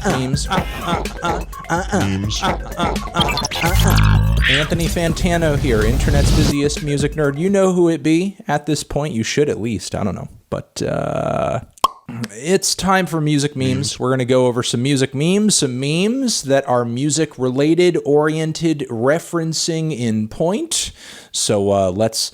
Memes. Anthony Fantano here, internet's busiest music nerd. You know who it be at this point. You should at least. I don't know. But it's time for music memes. We're going to go over some music memes, some memes that are music related, oriented, referencing in point. So let's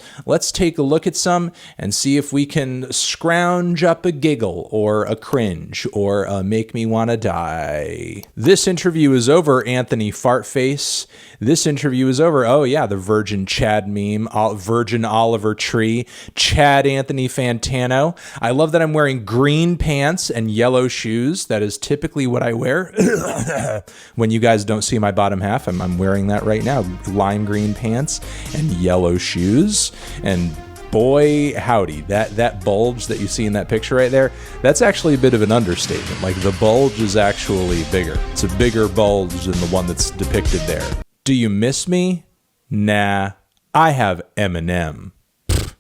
take a look at some and see if we can scrounge up a giggle or a cringe or make me want to die. This interview is over, Anthony Fartface. This interview is over. Oh yeah, the Virgin Chad meme, Virgin Oliver Tree, Chad Anthony Fantano. I love that I'm wearing green pants and yellow shoes. That is typically what I wear. When you guys don't see my bottom half, I'm wearing that right now. Lime green pants and yellow shoes. And boy, howdy, that bulge that you see in that picture right there, that's actually a bit of an understatement. Like, the bulge is actually bigger. It's a bigger bulge than the one that's depicted there. Do you miss me? Nah, I have Eminem. Pfft,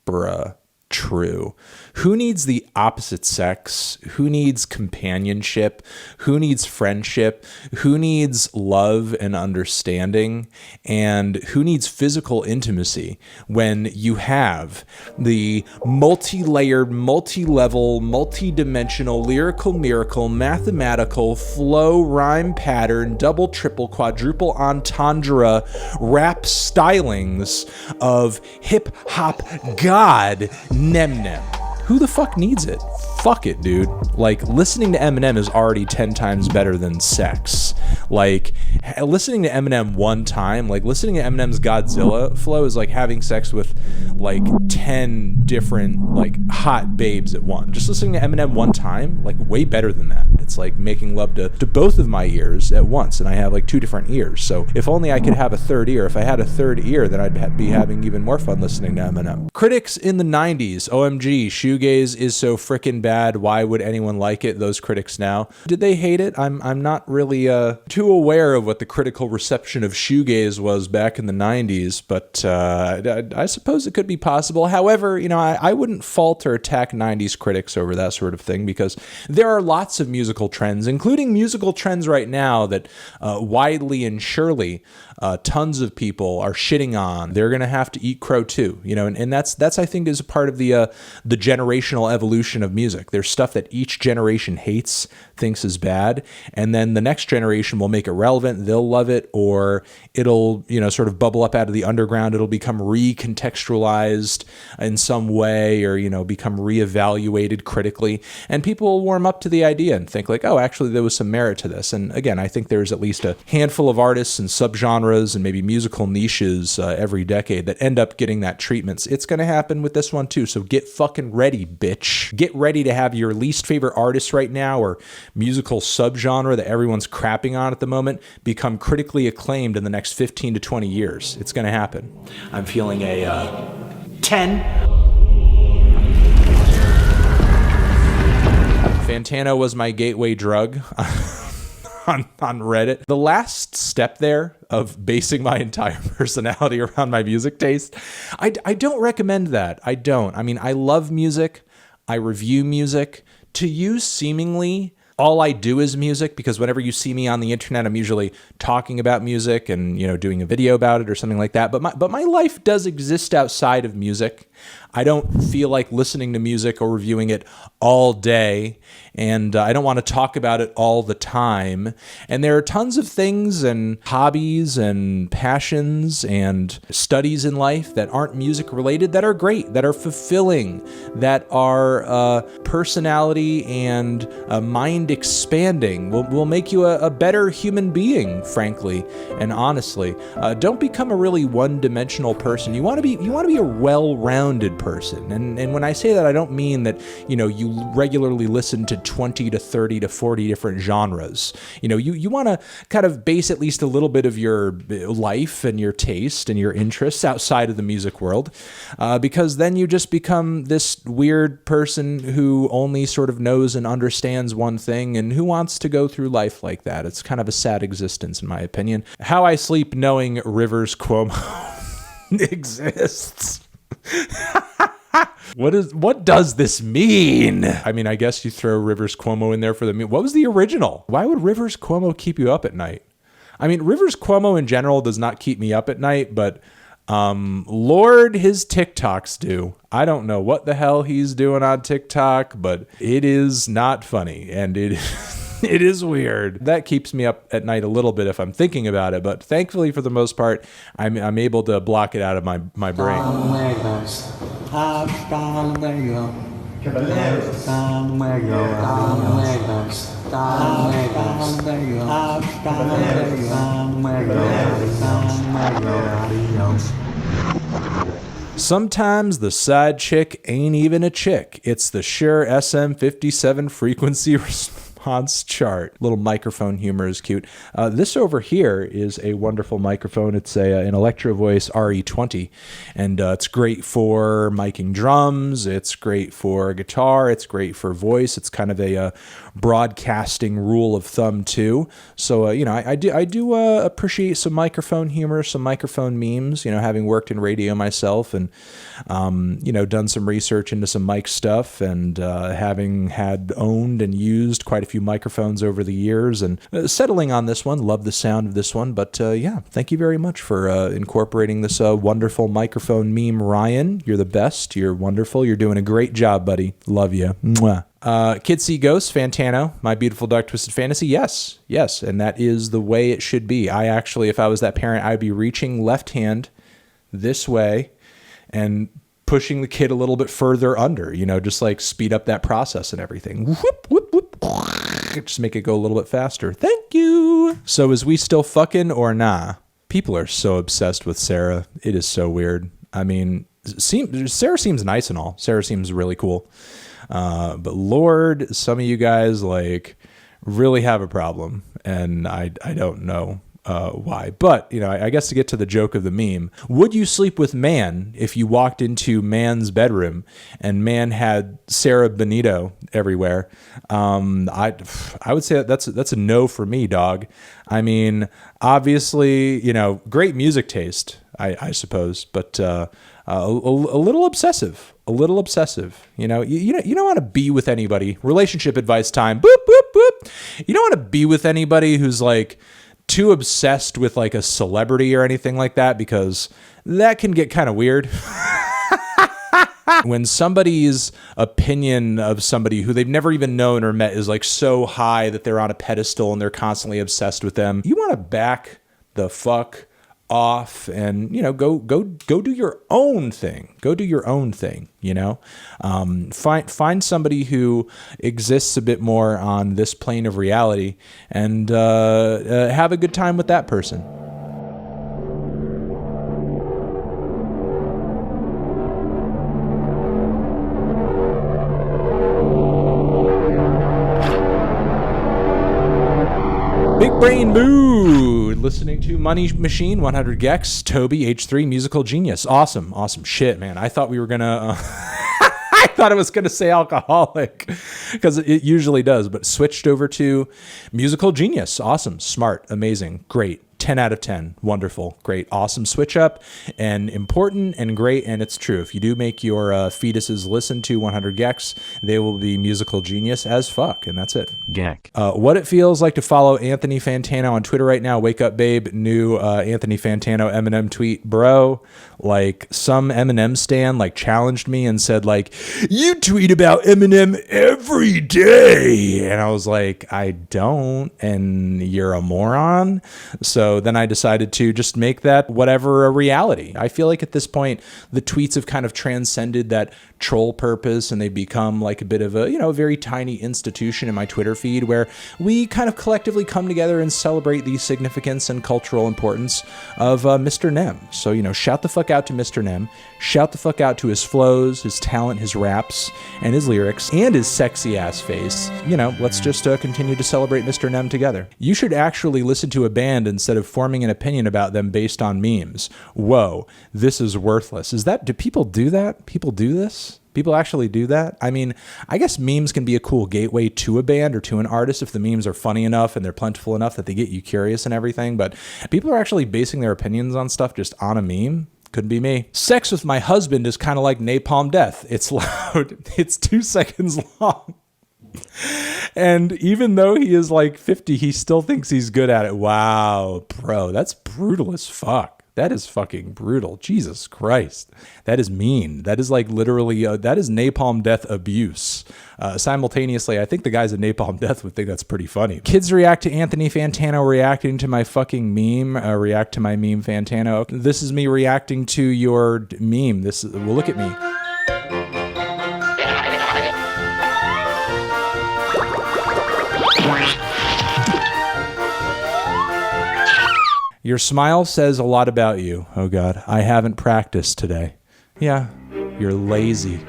bruh. True. Who needs the opposite sex? Who needs companionship? Who needs friendship? Who needs love and understanding? And who needs physical intimacy when you have the multi-layered, multi-level, multi-dimensional, lyrical miracle, mathematical, flow, rhyme pattern, double, triple, quadruple entendre rap stylings of hip-hop god Eminem? Who the fuck needs it? Fuck it, dude. Like, listening to Eminem is already 10 times better than sex. Like, listening to Eminem one time, like, listening to Eminem's Godzilla flow is like having sex with, like, 10 different, like, hot babes at once. Just listening to Eminem one time, like, way better than that. It's like making love to both of my ears at once, and I have, like, 2 different ears. So if only I could have a third ear. If I had a third ear, then I'd be having even more fun listening to Eminem. Critics in the 90s, OMG, shoegaze is so frickin' bad. Why would anyone like it? Those critics now. Did they hate it? I'm not really too aware of what the critical reception of shoegaze was back in the 90s, but I suppose it could be possible. However, you know, I wouldn't fault or attack 90s critics over that sort of thing, because there are lots of musical trends, including musical trends right now that widely and surely tons of people are shitting on. They're going to have to eat crow too, you know, and that's I think is a part of the generational evolution of music. There's stuff that each generation hates, thinks is bad, and then the next generation will make it relevant. They'll love it, or it'll, you know, sort of bubble up out of the underground. It'll become recontextualized in some way, or, you know, become reevaluated critically, and people will warm up to the idea and think like, oh, actually there was some merit to this. And again, I think there's at least a handful of artists and subgenres and maybe musical niches every decade that end up getting that treatment. It's going to happen with this one too, so get fucking ready, bitch. Get ready to have your least favorite artist right now or musical subgenre that everyone's crapping on at the moment become critically acclaimed in the next 15 to 20 years. It's going to happen. I'm feeling a 10. Fantano was my gateway drug on Reddit. The last step there of basing my entire personality around my music taste, I don't recommend that. I don't. I mean, I love music. I review music. To you, seemingly, all I do is music, because whenever you see me on the internet, I'm usually talking about music and, you know, doing a video about it or something like that. But my life does exist outside of music. I don't feel like listening to music or reviewing it all day, and I don't want to talk about it all the time. And there are tons of things and hobbies and passions and studies in life that aren't music related that are great, that are fulfilling, that are personality and mind expanding, will make you a better human being, frankly and honestly. Don't become a really one-dimensional person. You want to be a well-rounded person. And when I say that, I don't mean that, you know, you regularly listen to 20 to 30 to 40 different genres. You know, you want to kind of base at least a little bit of your life and your taste and your interests outside of the music world, because then you just become this weird person who only sort of knows and understands one thing, and who wants to go through life like that? It's kind of a sad existence, in my opinion. How I sleep knowing Rivers Cuomo exists. What does this mean? I mean, I guess you throw Rivers Cuomo in there for the meme. What was the original? Why would Rivers Cuomo keep you up at night? I mean, Rivers Cuomo in general does not keep me up at night, but Lord, his TikToks do. I don't know what the hell he's doing on TikTok, but it is not funny, and it is weird. That keeps me up at night a little bit if I'm thinking about it, but thankfully for the most part, I'm able to block it out of my brain. Sometimes the side chick ain't even a chick. It's the Shure SM57 frequency response chart. Little microphone humor is cute. This over here is a wonderful microphone. It's an Electro Voice RE20, and it's great for miking drums. It's great for guitar. It's great for voice. It's kind of a broadcasting rule of thumb too. So I do appreciate some microphone humor, some microphone memes. Having worked in radio myself, and done some research into some mic stuff, and having had owned and used quite a few microphones over the years, and settling on this one. Love the sound of this one, but thank you very much for incorporating this wonderful microphone meme, Ryan. You're the best. You're wonderful. You're doing a great job, buddy. Love you. Mwah. Kids See Ghosts, Fantano, My Beautiful Dark Twisted Fantasy. Yes, and that is the way it should be. I actually, if I was that parent, I'd be reaching left hand this way and pushing the kid a little bit further under, just like speed up that process and everything. Whoop, whoop, whoop. Just make it go a little bit faster. Thank you. So is we still fucking or nah? People are so obsessed with Sarah. It is so weird. I mean, Sarah seems nice and all. Sarah seems really cool. But Lord, some of you guys really have a problem, and I don't know why. But, I guess to get to the joke of the meme, would you sleep with man if you walked into man's bedroom and man had Sarah Benito everywhere? I would say that's a no for me, dog. I mean, obviously, great music taste, I suppose, but a little obsessive. A little obsessive. You don't want to be with anybody. Relationship advice time. Boop, boop, boop. You don't want to be with anybody who's too obsessed with a celebrity or anything like that, because that can get kind of weird. When somebody's opinion of somebody who they've never even known or met is so high that they're on a pedestal and they're constantly obsessed with them, you want to back the fuck off and go do your own thing. Find somebody who exists a bit more on this plane of reality, and have a good time with that person. Big Brain Mood, listening to Money Machine, 100 Gex, Toby, H3, Musical Genius. Awesome shit, man. I thought we were gonna, I thought it was gonna say alcoholic, because it usually does, but switched over to Musical Genius. Awesome, smart, amazing, great. 10 out of 10. Wonderful. Great. Awesome switch up, and important and great. And it's true. If you do make your fetuses listen to 100 Gex, they will be musical genius as fuck. And that's it. Geck. What it feels like to follow Anthony Fantano on Twitter right now. Wake up, babe. New Anthony Fantano Eminem tweet. Bro, some Eminem stan challenged me and said you tweet about Eminem every day. And I was I don't. And you're a moron. So then I decided to just make that whatever a reality. I feel at this point, the tweets have kind of transcended that troll purpose, and they become a bit of a very tiny institution in my Twitter feed where we kind of collectively come together and celebrate the significance and cultural importance of Mr. Nem. So, shout the fuck out to Mr. Nem. Shout the fuck out to his flows, his talent, his raps, and his lyrics, and his sexy ass face. Let's just continue to celebrate Mr. Nem together. You should actually listen to a band instead of forming an opinion about them based on memes. Whoa, this is worthless. Do people do that? People do this? People actually do that? I mean, I guess memes can be a cool gateway to a band or to an artist if the memes are funny enough and they're plentiful enough that they get you curious and everything. But people are actually basing their opinions on stuff just on a meme. Couldn't be me. Sex with my husband is kind of like napalm death. It's loud. It's 2 seconds long. And even though he is like 50, he still thinks he's good at it. Wow, bro, that's brutal as fuck. That is fucking brutal. Jesus Christ. That is mean. That is like literally, that is napalm death abuse. Simultaneously, I think the guys at Napalm Death would think that's pretty funny. Kids react to Anthony Fantano reacting to my fucking meme. React to my meme, Fantano. This is me reacting to your meme. Well, look at me. Your smile says a lot about you. Oh God, I haven't practiced today. Yeah, you're lazy.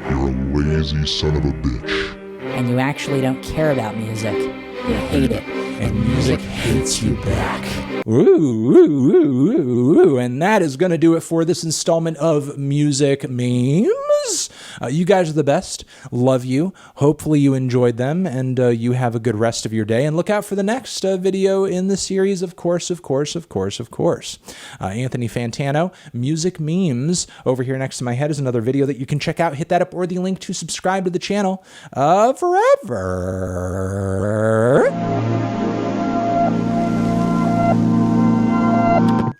You're a lazy son of a bitch. And you actually don't care about music. You hate it. And music hates you back. Woo. And that is going to do it for this installment of Music Memes. You guys are the best. Love you. Hopefully you enjoyed them, and you have a good rest of your day. And look out for the next video in the series, of course. Anthony Fantano, Music Memes. Over here next to my head is another video that you can check out. Hit that up or the link to subscribe to the channel forever.